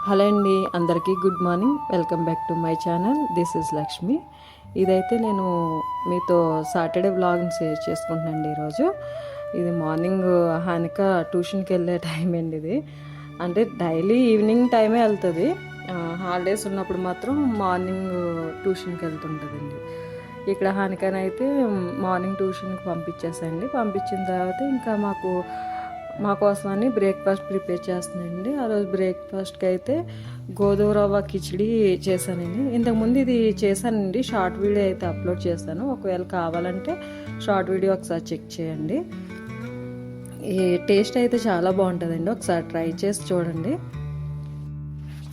Hello అండి, అందరికీ good morning. Welcome back to my channel. This is Lakshmi. ఇదైతే నేను మీతో సాటర్డే వ్లాగ్ని షేర్ చేసుకుంటున్నాను ఈరోజు. ఇది మార్నింగ్ హానిక ట్యూషన్కి వెళ్ళే టైం అండి. ఇది అంటే డైలీ ఈవినింగ్ టైమే వెళ్తుంది. హాలిడేస్ ఉన్నప్పుడు మాత్రం మార్నింగ్ ట్యూషన్కి వెళ్తుంటుందండి. ఇక్కడ హానికనైతే మార్నింగ్ ట్యూషన్కి పంపించేసండి. పంపించిన తర్వాత ఇంకా మా కోసమని బ్రేక్ఫాస్ట్ ప్రిపేర్ చేస్తున్నానండి. ఆ రోజు బ్రేక్ఫాస్ట్కి అయితే గోధుమ రవ్వ కిచిడి చేశానండి. ఇంతకుముందు ఇది చేశానండి, షార్ట్ వీడియో అయితే అప్లోడ్ చేశాను. ఒకవేళ కావాలంటే షార్ట్ వీడియో ఒకసారి చెక్ చేయండి. ఈ టేస్ట్ అయితే చాలా బాగుంటుందండి, ఒకసారి ట్రై చేసి చూడండి.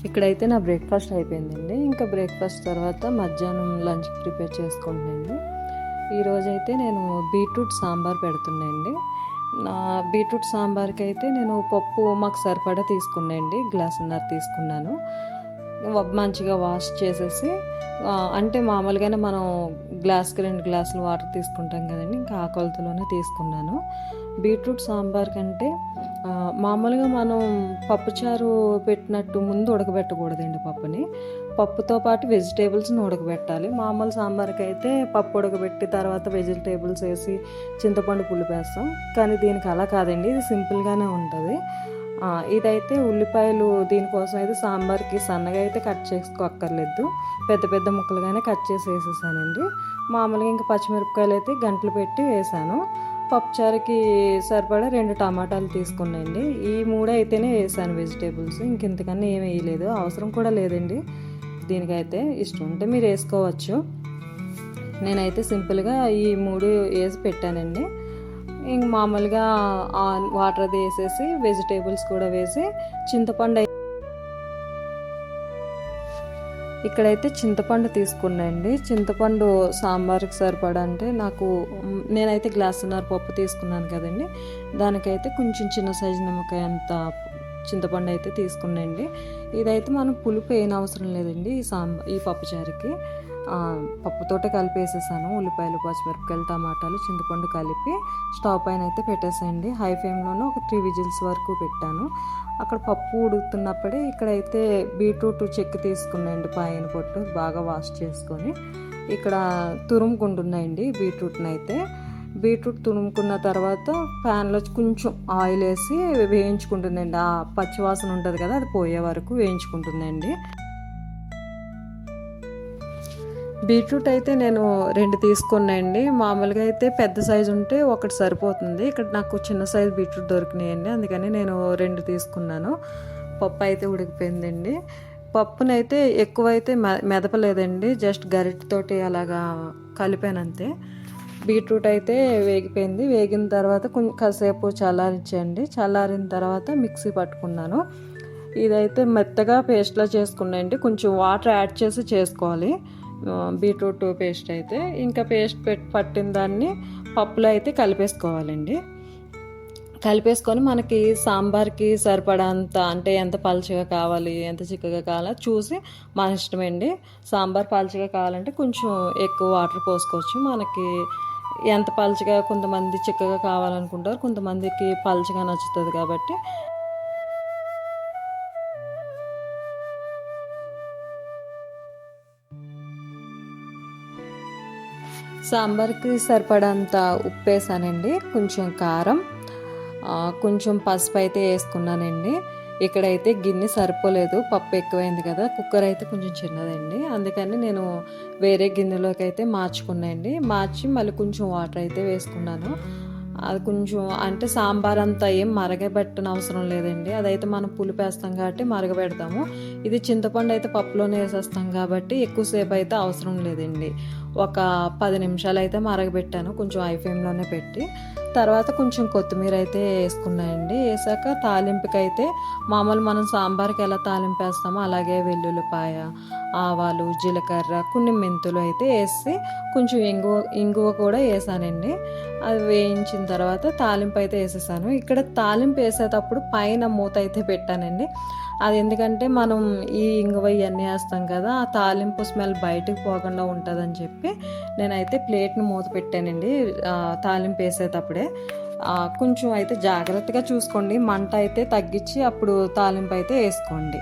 ఇక్కడైతే నా బ్రేక్ఫాస్ట్ అయిపోయిందండి. ఇంకా బ్రేక్ఫాస్ట్ తర్వాత మధ్యాహ్నం లంచ్కి ప్రిపేర్ చేసుకుంటున్నానండి. ఈరోజైతే నేను బీట్రూట్ సాంబార్ పెడుతున్నానండి. నా బీట్రూట్ సాంబార్కి అయితే నేను పప్పు మాకు సరిపడా తీసుకున్నానండి, గ్లాసున్నర తీసుకున్నాను. మంచిగా వాష్ చేసేసి, అంటే మామూలుగానే మనం గ్లాస్కి 2 గ్లాసులు వాటర్ తీసుకుంటాం కదండి, ఇంకా ఆ కొలతలోనే తీసుకున్నాను. బీట్రూట్ సాంబార్ కంటే మామూలుగా మనం పప్పుచారు పెట్టినట్టు ముందు ఉడకబెట్టకూడదండి పప్పుని. పప్పుతో పాటు వెజిటేబుల్స్ని ఉడకబెట్టాలి. మామూలు సాంబార్కి అయితే పప్పు ఉడకబెట్టి తర్వాత వెజిటేబుల్స్ వేసి చింతపండు పులుపు వేస్తాం, కానీ దీనికి అలా కాదండి, ఇది సింపుల్గానే ఉంటుంది. ఇదైతే ఉల్లిపాయలు దీనికోసం అయితే సాంబార్కి సన్నగా అయితే కట్ చేసుకోక్కర్లేదు, పెద్ద పెద్ద ముక్కలుగానే కట్ చేసి వేసేసానండి. మామూలుగా ఇంకా పచ్చిమిరపకాయలు అయితే గంటలు పెట్టి వేసాను. పప్పుచారుకి సరిపడా 2 టమాటాలు తీసుకున్నాయండి. ఈ 3 అయితేనే వేసాను వెజిటేబుల్స్, ఇంకెంతకన్నా ఏమి వేయలేదు, అవసరం కూడా లేదండి. దీనికైతే ఇష్టం ఉంటే మీరు వేసుకోవచ్చు. నేనైతే సింపుల్గా ఈ 3 వేసి పెట్టానండి. ఇంక మామూలుగా వాటర్ అది వేసేసి వెజిటేబుల్స్ కూడా వేసి చింతపండు ఇక్కడైతే చింతపండు తీసుకున్నాండి. చింతపండు సాంబార్కి సరిపడా అంటే నేనైతే గ్లాసున్నర పప్పు తీసుకున్నాను కదండి, దానికైతే కొంచెం చిన్న సైజు నిమ్మకాయ అంత చింతపండు అయితే తీసుకున్నాండి. ఇదైతే మనం పులుపు ఏం అవసరం లేదండి. ఈ పప్పుచారుకి పప్పుతోటే కలిపేసేసాను. ఉల్లిపాయలు, పచ్చిమిరపకాయలు, టమాటాలు, చింతపండు కలిపి స్టవ్ పైన అయితే పెట్టేసాయండి. హై ఫ్లేమ్లోనే ఒక 3 విజిల్స్ వరకు పెట్టాను. అక్కడ పప్పు ఉడుకుతున్నప్పుడే ఇక్కడైతే బీట్రూట్ చెక్కు తీసుకున్నాయండి, పైన పొట్టు బాగా వాష్ చేసుకొని ఇక్కడ తురుముకుంటున్నాయండి. బీట్రూట్ తురుముకున్న తర్వాత ప్యాన్లో కొంచెం ఆయిల్ వేసి వేయించుకుంటుందండి. ఆ పచ్చివాసన ఉంటుంది కదా, అది పోయే వరకు వేయించుకుంటుందండి. బీట్రూట్ అయితే నేను 2 తీసుకున్నాయండి. మామూలుగా అయితే పెద్ద సైజు ఉంటే ఒకటి సరిపోతుంది. ఇక్కడ నాకు చిన్న సైజు బీట్రూట్ దొరికినాయండి, అందుకని నేను 2 తీసుకున్నాను. పప్పు అయితే ఉడికిపోయిందండి. పప్పునైతే ఎక్కువైతే మెదపలేదండి, జస్ట్ గరిటెతోటి అలాగా కలిపానంతే. బీట్రూట్ అయితే వేగిపోయింది. వేగిన తర్వాత కాసేపు చల్లారించండి. చల్లారిన తర్వాత మిక్సీ పట్టుకున్నాను. ఇదైతే మెత్తగా పేస్ట్లా చేసుకున్నాయండి, కొంచెం వాటర్ యాడ్ చేసి చేసుకోవాలి బీట్రూట్ పేస్ట్ అయితే. ఇంకా పేస్ట్ పట్టిన దాన్ని పప్పులో అయితే కలిపేసుకోవాలండి. కలిపేసుకొని మనకి సాంబార్కి సరిపడంత, అంటే ఎంత పలుచగా కావాలి ఎంత చిక్కగా కావాలో చూసి మన ఇష్టమండి. సాంబార్ పలుచగా కావాలంటే కొంచెం ఎక్కువ వాటర్ పోసుకోవచ్చు. మనకి ఎంత పలుచగా, కొంతమంది చిక్కగా కావాలనుకుంటారు, కొంతమందికి పలుచగా నచ్చుతుంది. కాబట్టి సాంబార్కి సరిపడంత ఉప్పు వేసానండి, కొంచెం కారం, కొంచెం పసుపు అయితే వేసుకున్నానండి. ఇక్కడైతే గిన్నె సరిపోలేదు, పప్పు ఎక్కువైంది కదా, కుక్కర్ అయితే కొంచెం చిన్నదండి, అందుకని నేను వేరే గిన్నెలోకి అయితే మార్చి మళ్ళీ కొంచెం వాటర్ అయితే వేసుకున్నాను. అది కొంచెం, అంటే సాంబార్ అంతా ఏం మరగబెట్టని అవసరం లేదండి, అదైతే మనం పులుపు వేస్తాం కాబట్టి మరగబెడతాము. ఇది చింతపండు అయితే పప్పులోనే వేసేస్తాం కాబట్టి ఎక్కువసేపు అయితే అవసరం లేదండి. ఒక 10 నిమిషాలు అయితే మరగబెట్టాను, కొంచెం హై ఫ్లేమ్లోనే పెట్టి. తర్వాత కొంచెం కొత్తిమీర అయితే వేసుకున్నాయండి. వేసాక తాలింపుకి అయితే మామూలు మనం సాంబార్కి ఎలా తాలింపు వేస్తామో అలాగే వెల్లుల్లిపాయ, ఆవాలు, జీలకర్ర, కొన్ని మెంతులు అయితే వేసి కొంచెం ఇంగువ కూడా వేసానండి. అది వేయించిన తర్వాత తాలింపు అయితే వేసేసాను. ఇక్కడ తాలింపు వేసేటప్పుడు పైన మూత అయితే పెట్టానండి. అది ఎందుకంటే మనం ఈ ఇంగువ ఇవన్నీ వేస్తాం కదా, ఆ తాలింపు స్మెల్ బయటకు పోకుండా ఉంటుందని చెప్పి నేనైతే ప్లేట్ని మూత పెట్టానండి. తాలింపు వేసేటప్పుడే కొంచెం అయితే జాగ్రత్తగా చూసుకోండి, మంట అయితే తగ్గించి అప్పుడు తాలింపు అయితే వేసుకోండి.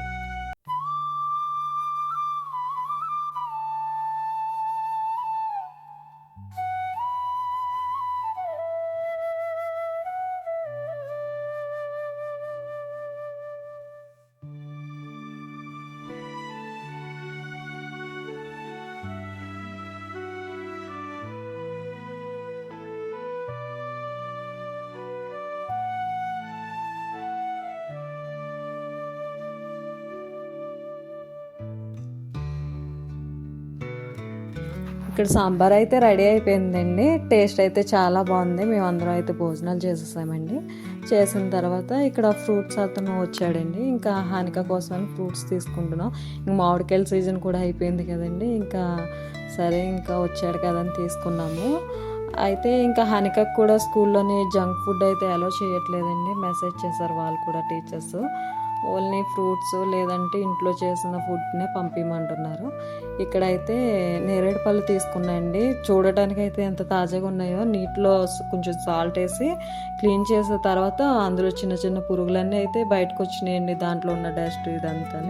ఇక్కడ సాంబార్ అయితే రెడీ అయిపోయిందండి. టేస్ట్ అయితే చాలా బాగుంది. మేమందరం అయితే భోజనాలు చేసేసామండి. చేసిన తర్వాత ఇక్కడ ఫ్రూట్స్ అతను వచ్చాడండి. ఇంకా హానిక కోసమని ఫ్రూట్స్ తీసుకుంటున్నాం. ఇంక మామిడికాయల సీజన్ కూడా అయిపోయింది కదండి. ఇంకా సరే ఇంకా వచ్చాడు కదా అని తీసుకున్నాము. అయితే ఇంకా హానికకు కూడా స్కూల్లోని జంక్ ఫుడ్ అయితే అలో చేయట్లేదండి. మెసేజ్ చేశారు వాళ్ళు కూడా టీచర్స్. ఓన్లీ ఫ్రూట్స్ లేదంటే ఇంట్లో చేసిన ఫుడ్నే పంపించమంటున్నారు. ఇక్కడైతే నేరేడు పళ్ళు తీసుకున్నాయండి. చూడటానికి అయితే ఎంత తాజాగా ఉన్నాయో. నీటిలో కొంచెం సాల్ట్ వేసి క్లీన్ చేసిన తర్వాత అందులో చిన్న చిన్న పురుగులన్నీ అయితే బయటకు వచ్చినాయండి. దాంట్లో ఉన్న డస్ట్ ఇదంతా.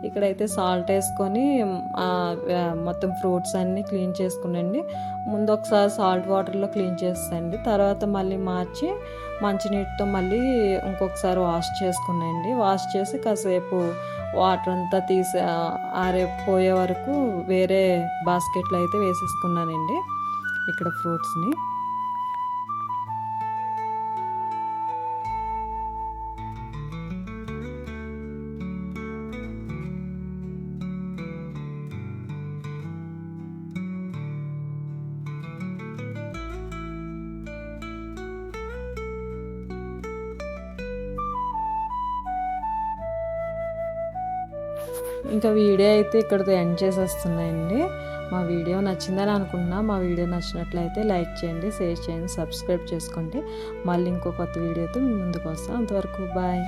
ఇక్కడైతే సాల్ట్ వేసుకొని మొత్తం ఫ్రూట్స్ అన్నీ క్లీన్ చేసుకునండి. ముందు ఒకసారి సాల్ట్ వాటర్లో క్లీన్ చేస్తాండి. తర్వాత మళ్ళీ మార్చి మంచినీటితో మళ్ళీ ఇంకొకసారి వాష్ చేసుకున్నాండి. వాష్ చేసి కాసేపు వాటర్ అంతా తీసి ఆరిపోయే వరకు వేరే బాస్కెట్లో అయితే వేసేసుకున్నానండి ఇక్కడ ఫ్రూట్స్ని. ఇంకా వీడియో అయితే ఇక్కడితో ఎండ్ చేసేస్తున్నాయండి. మా వీడియో నచ్చిందని అనుకుంటున్నా. మా వీడియో నచ్చినట్లయితే లైక్ చేయండి, షేర్ చేయండి, సబ్స్క్రైబ్ చేసుకోండి. మళ్ళీ ఇంకో కొత్త వీడియోతో ముందుకు వస్తాం. అంతవరకు బాయ్.